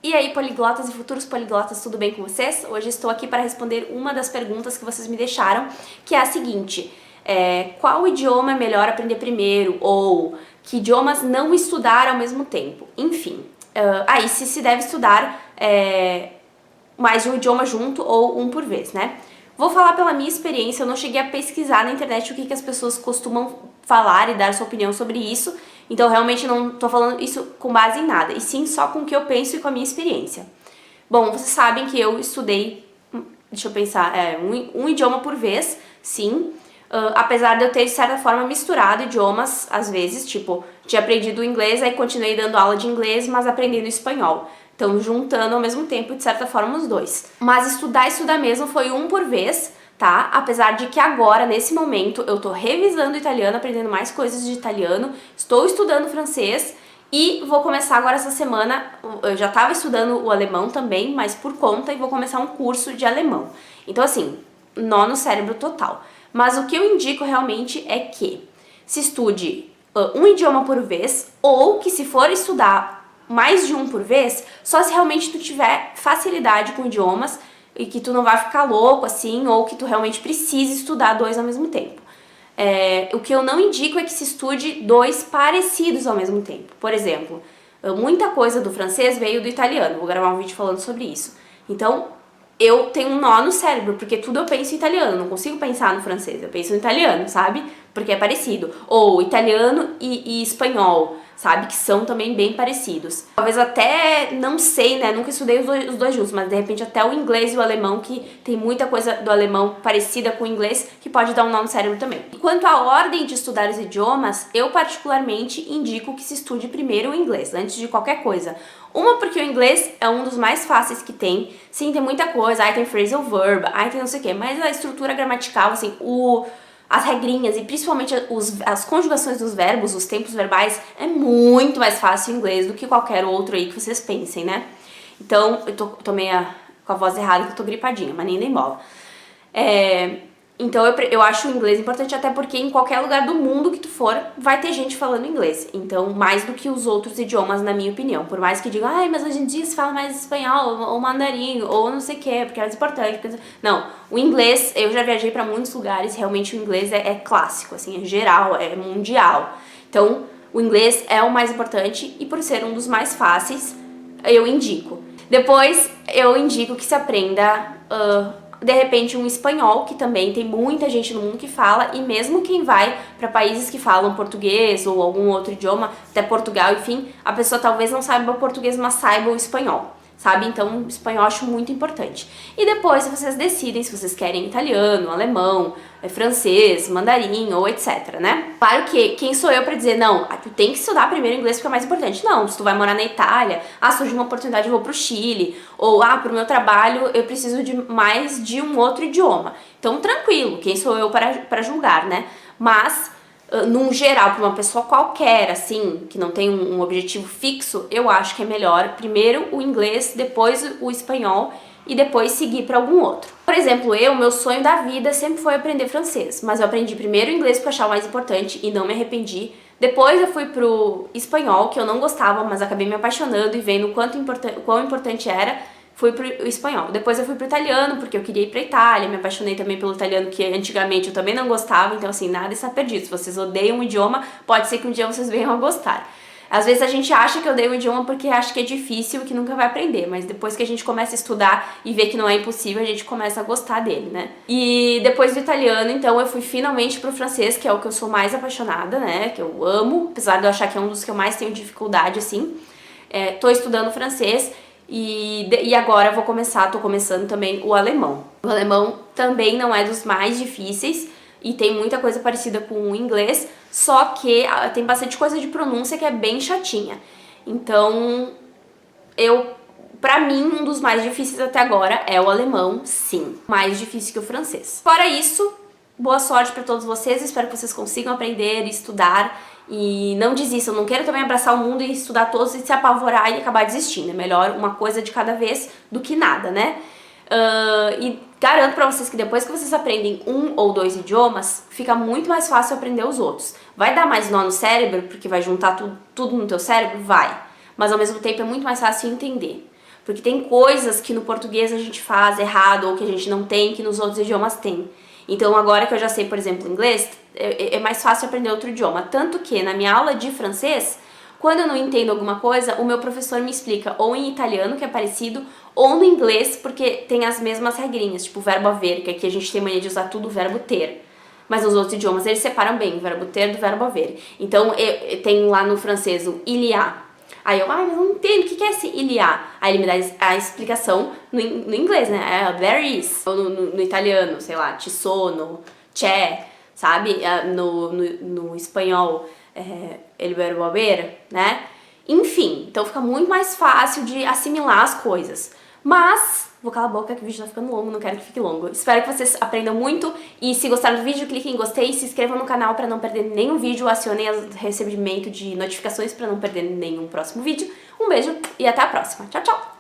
E aí, poliglotas e futuros poliglotas, tudo bem com vocês? Hoje estou aqui para responder uma das perguntas que vocês me deixaram, que é a seguinte: qual idioma é melhor aprender primeiro? Ou que idiomas não estudar ao mesmo tempo? Enfim, aí se deve estudar mais de um idioma junto ou um por vez, né? Vou falar pela minha experiência, eu não cheguei a pesquisar na internet o que as pessoas costumam falar e dar sua opinião sobre isso, então realmente não tô falando isso com base em nada, e sim só com o que eu penso e com a minha experiência. Bom, vocês sabem que eu estudei, deixa eu pensar, um idioma por vez, sim, apesar de eu ter de certa forma misturado idiomas, às vezes, tipo, tinha aprendido inglês, aí continuei dando aula de inglês, mas aprendendo espanhol. Então, juntando ao mesmo tempo, de certa forma, os dois. Mas estudar mesmo foi um por vez, tá? Apesar de que agora, nesse momento, eu tô revisando italiano, aprendendo mais coisas de italiano, estou estudando francês e vou começar agora essa semana, eu já tava estudando o alemão também, mas por conta, e vou começar um curso de alemão. Então, assim, nó no cérebro total. Mas o que eu indico realmente é que se estude um idioma por vez, ou que se for estudar mais de um por vez, só se realmente tu tiver facilidade com idiomas e que tu não vai ficar louco assim, ou que tu realmente precise estudar dois ao mesmo tempo. O que eu não indico é que se estude dois parecidos ao mesmo tempo. Por exemplo, muita coisa do francês veio do italiano, vou gravar um vídeo falando sobre isso. Então, eu tenho um nó no cérebro, porque tudo eu penso em italiano, não consigo pensar no francês, eu penso no italiano, sabe? Porque é parecido. Ou italiano e espanhol, sabe? Que são também bem parecidos. Talvez até, não sei, né? Nunca estudei os dois juntos, mas de repente até o inglês e o alemão, que tem muita coisa do alemão parecida com o inglês, que pode dar um nó no cérebro também. Quanto à ordem de estudar os idiomas, eu particularmente indico que se estude primeiro o inglês, antes de qualquer coisa. Uma, porque o inglês é um dos mais fáceis que tem. Sim, tem muita coisa, aí tem phrasal verb, aí tem não sei o que, mas a estrutura gramatical, assim, as regrinhas e principalmente as conjugações dos verbos, os tempos verbais, é muito mais fácil em inglês do que qualquer outro aí que vocês pensem, né? Então, eu tô meio com a voz errada, que eu tô gripadinha, mas nem bola. Então eu acho o inglês importante, até porque em qualquer lugar do mundo que tu for, vai ter gente falando inglês. Então, mais do que os outros idiomas, na minha opinião. Por mais que digam, mas hoje em dia se fala mais espanhol, ou mandarim, ou não sei o que, porque é mais importante. Não, o inglês, eu já viajei pra muitos lugares, realmente o inglês é clássico, assim, é geral, é mundial. Então, o inglês é o mais importante e por ser um dos mais fáceis, eu indico. Depois, eu indico que se aprenda de repente um espanhol, que também tem muita gente no mundo que fala, e mesmo quem vai para países que falam português ou algum outro idioma, até Portugal, enfim, a pessoa talvez não saiba o português, mas saiba o espanhol, sabe? Então, o espanhol eu acho muito importante. E depois, se vocês decidem se vocês querem italiano, alemão, francês, mandarim ou etc, né? Claro que quem sou eu pra dizer, não, tu tem que estudar primeiro inglês porque é mais importante. Não, se tu vai morar na Itália, surge uma oportunidade, eu vou pro Chile, ou pro meu trabalho eu preciso de mais de um outro idioma. Então, tranquilo, quem sou eu para julgar, né? Mas num geral, para uma pessoa qualquer, assim, que não tem um objetivo fixo, eu acho que é melhor primeiro o inglês, depois o espanhol e depois seguir para algum outro. Por exemplo, meu sonho da vida sempre foi aprender francês, mas eu aprendi primeiro o inglês porque eu achava mais importante e não me arrependi. Depois eu fui pro espanhol, que eu não gostava, mas acabei me apaixonando e vendo quão importante era. Fui pro espanhol. Depois eu fui pro italiano, porque eu queria ir pra Itália, me apaixonei também pelo italiano, que antigamente eu também não gostava, então assim, nada está perdido. Se vocês odeiam um idioma, pode ser que um dia vocês venham a gostar. Às vezes a gente acha que odeia o idioma porque acha que é difícil e que nunca vai aprender, mas depois que a gente começa a estudar e vê que não é impossível, a gente começa a gostar dele, né? E depois do italiano, então, eu fui finalmente pro francês, que é o que eu sou mais apaixonada, né? Que eu amo, apesar de eu achar que é um dos que eu mais tenho dificuldade, assim. Tô estudando francês. E agora tô começando também o alemão. O alemão também não é dos mais difíceis e tem muita coisa parecida com o inglês, só que tem bastante coisa de pronúncia que é bem chatinha. Então, pra mim, um dos mais difíceis até agora é o alemão, sim. Mais difícil que o francês. Fora isso, boa sorte pra todos vocês, espero que vocês consigam aprender e estudar. E não desistam, não quero também abraçar o mundo e estudar todos e se apavorar e acabar desistindo. É melhor uma coisa de cada vez do que nada, né? E garanto pra vocês que depois que vocês aprendem um ou dois idiomas, fica muito mais fácil aprender os outros. Vai dar mais nó no cérebro, porque vai juntar tudo no teu cérebro? Vai. Mas ao mesmo tempo é muito mais fácil entender. Porque tem coisas que no português a gente faz errado ou que a gente não tem, que nos outros idiomas tem. Então agora que eu já sei, por exemplo, inglês, é mais fácil aprender outro idioma. Tanto que na minha aula de francês, quando eu não entendo alguma coisa, o meu professor me explica ou em italiano, que é parecido, ou no inglês, porque tem as mesmas regrinhas, tipo o verbo haver, que aqui a gente tem mania de usar tudo o verbo ter. Mas nos outros idiomas eles separam bem o verbo ter do verbo haver. Então eu tenho lá no francês o il y a. Aí eu, mas eu não entendo, o que é esse il y a? Aí ele me dá a explicação no inglês, né? There is. Ou no italiano, sei lá, ci sono, c'è, sabe? No espanhol, el verbo haber, né? Enfim, então fica muito mais fácil de assimilar as coisas. Mas, vou calar a boca que o vídeo tá ficando longo, não quero que fique longo. Espero que vocês aprendam muito e se gostaram do vídeo, cliquem em gostei, se inscrevam no canal para não perder nenhum vídeo, acionem o recebimento de notificações para não perder nenhum próximo vídeo. Um beijo e até a próxima. Tchau, tchau!